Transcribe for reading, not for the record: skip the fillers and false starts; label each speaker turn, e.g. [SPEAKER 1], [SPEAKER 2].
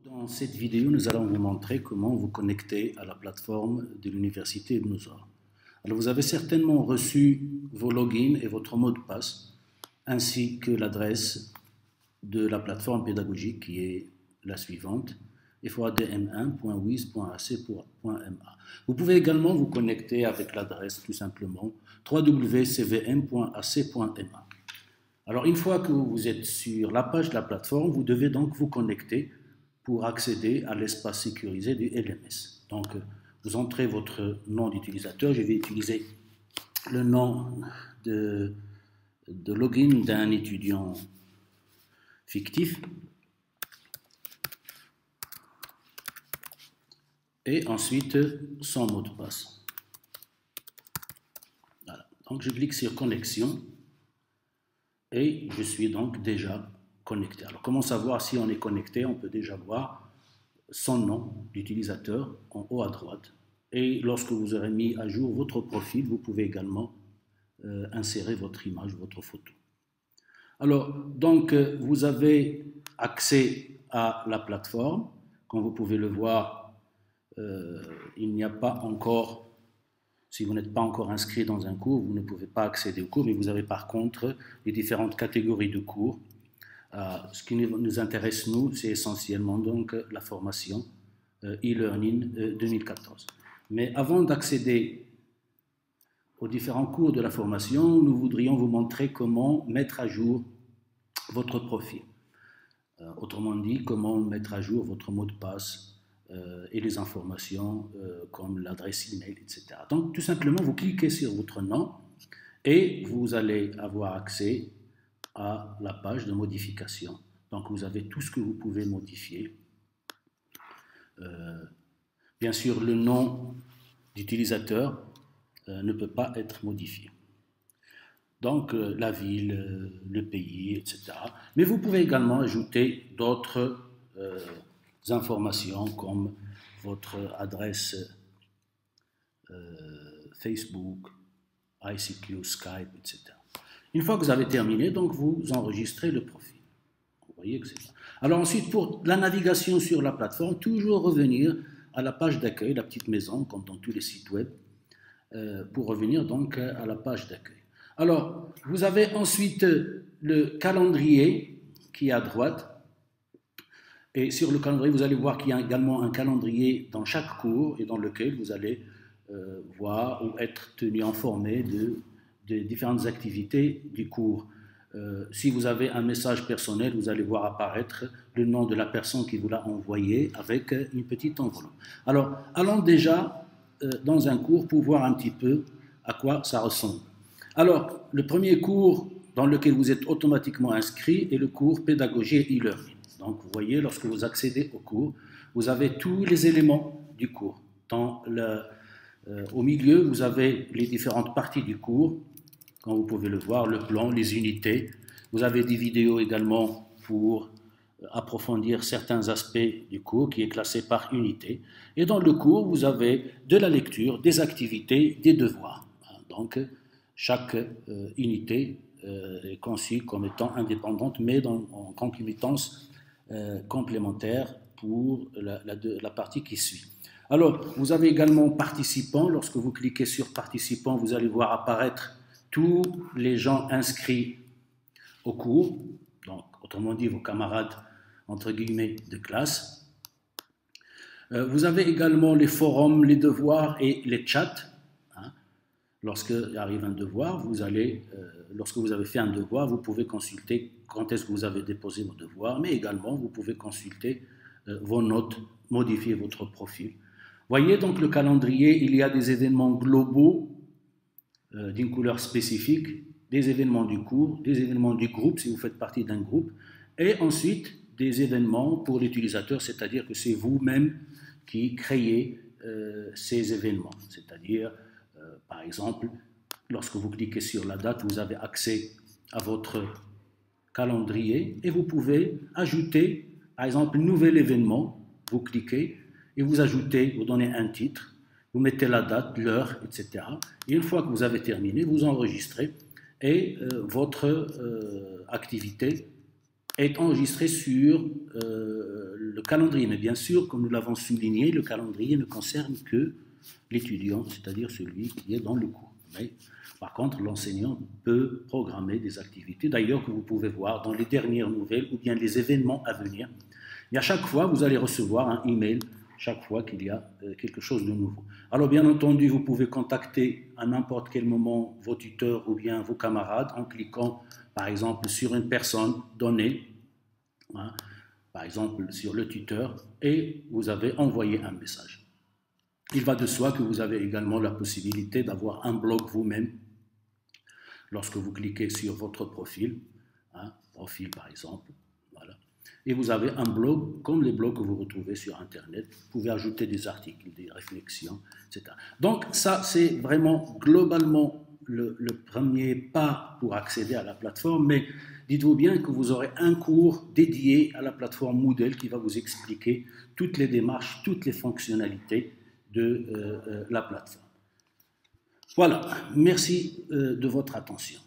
[SPEAKER 1] Dans cette vidéo, nous allons vous montrer comment vous connecter à la plateforme de l'Université Ibn Zahra. Alors, vous avez certainement reçu vos logins et votre mot de passe, ainsi que l'adresse de la plateforme pédagogique qui est la suivante, fadm1.wiz.ac.ma. Vous pouvez également vous connecter avec l'adresse tout simplement www.cvm.ac.ma. Alors, une fois que vous êtes sur la page de la plateforme, vous devez donc vous connecter pour accéder à l'espace sécurisé du LMS. Donc, vous entrez votre nom d'utilisateur. Je vais utiliser le nom de login d'un étudiant fictif. Et ensuite, son mot de passe. Voilà. Donc, je clique sur connexion et je suis donc déjà connecté. Alors, comment savoir si on est connecté? On peut déjà voir son nom d'utilisateur en haut à droite. Et lorsque vous aurez mis à jour votre profil, vous pouvez également insérer votre image, votre photo. Alors, donc, vous avez accès à la plateforme. Comme vous pouvez le voir, il n'y a pas encore, si vous n'êtes pas encore inscrit dans un cours, vous ne pouvez pas accéder au cours, mais vous avez par contre les différentes catégories de cours. Ce qui nous intéresse, nous, c'est essentiellement donc la formation e-learning 2014. Mais avant d'accéder aux différents cours de la formation, nous voudrions vous montrer comment mettre à jour votre profil. Autrement dit, comment mettre à jour votre mot de passe et les informations comme l'adresse email, etc. Donc, tout simplement, vous cliquez sur votre nom et vous allez avoir accès à la page de modification. Donc, vous avez tout ce que vous pouvez modifier. Bien sûr, le nom d'utilisateur ne peut pas être modifié. Donc, la ville, le pays, etc. Mais vous pouvez également ajouter d'autres informations comme votre adresse Facebook, ICQ, Skype, etc. Une fois que vous avez terminé, donc vous enregistrez le profil. Vous voyez que c'est ça. Alors ensuite, pour la navigation sur la plateforme, toujours revenir à la page d'accueil, la petite maison, comme dans tous les sites web, pour revenir donc à la page d'accueil. Alors, vous avez ensuite le calendrier qui est à droite. Et sur le calendrier, vous allez voir qu'il y a également un calendrier dans chaque cours et dans lequel vous allez voir ou être tenu informé des différentes activités du cours. Si vous avez un message personnel, vous allez voir apparaître le nom de la personne qui vous l'a envoyé avec une petite enveloppe. Alors, allons déjà dans un cours pour voir un petit peu à quoi ça ressemble. Alors, le premier cours dans lequel vous êtes automatiquement inscrit est le cours pédagogie et e-learning. Donc, vous voyez, lorsque vous accédez au cours, vous avez tous les éléments du cours. Au milieu, vous avez les différentes parties du cours, comme vous pouvez le voir, le plan, les unités. Vous avez des vidéos également pour approfondir certains aspects du cours qui est classé par unité. Et dans le cours, vous avez de la lecture, des activités, des devoirs. Donc, chaque unité est conçue comme étant indépendante, mais en concomitance complémentaire pour la partie qui suit. Alors, vous avez également participants. Lorsque vous cliquez sur participants, vous allez voir apparaître tous les gens inscrits au cours, donc autrement dit vos camarades entre guillemets de classe. Vous avez également les forums, les devoirs et les chats. Lorsqu'il arrive un devoir, lorsque vous avez fait un devoir, vous pouvez consulter quand est-ce que vous avez déposé vos devoirs, mais également vous pouvez consulter vos notes, modifier votre profil. Voyez donc le calendrier, il y a des événements globaux d'une couleur spécifique, des événements du cours, des événements du groupe si vous faites partie d'un groupe, et ensuite des événements pour l'utilisateur, c'est-à-dire que c'est vous-même qui créez ces événements. C'est-à-dire, par exemple, lorsque vous cliquez sur la date, vous avez accès à votre calendrier et vous pouvez ajouter, par exemple, un nouvel événement, vous cliquez et vous ajoutez, vous donnez un titre, vous mettez la date, l'heure, etc. Et une fois que vous avez terminé, vous enregistrez et votre activité est enregistré sur le calendrier. Mais bien sûr, comme nous l'avons souligné, le calendrier ne concerne que l'étudiant, c'est-à-dire celui qui est dans le cours. Mais, par contre, l'enseignant peut programmer des activités, d'ailleurs que vous pouvez voir dans les dernières nouvelles ou bien les événements à venir. Et à chaque fois, vous allez recevoir un email chaque fois qu'il y a quelque chose de nouveau. Alors, bien entendu, vous pouvez contacter à n'importe quel moment vos tuteurs ou bien vos camarades en cliquant, par exemple, sur une personne donnée, hein, par exemple sur le tuteur, et vous avez envoyé un message. Il va de soi que vous avez également la possibilité d'avoir un blog vous-même lorsque vous cliquez sur votre profil, hein, profil par exemple, voilà. Et vous avez un blog comme les blogs que vous retrouvez sur Internet. Vous pouvez ajouter des articles, des réflexions, etc. Donc ça, c'est vraiment globalement le premier pas pour accéder à la plateforme, mais dites-vous bien que vous aurez un cours dédié à la plateforme Moodle qui va vous expliquer toutes les démarches, toutes les fonctionnalités de la plateforme. Voilà, merci de votre attention.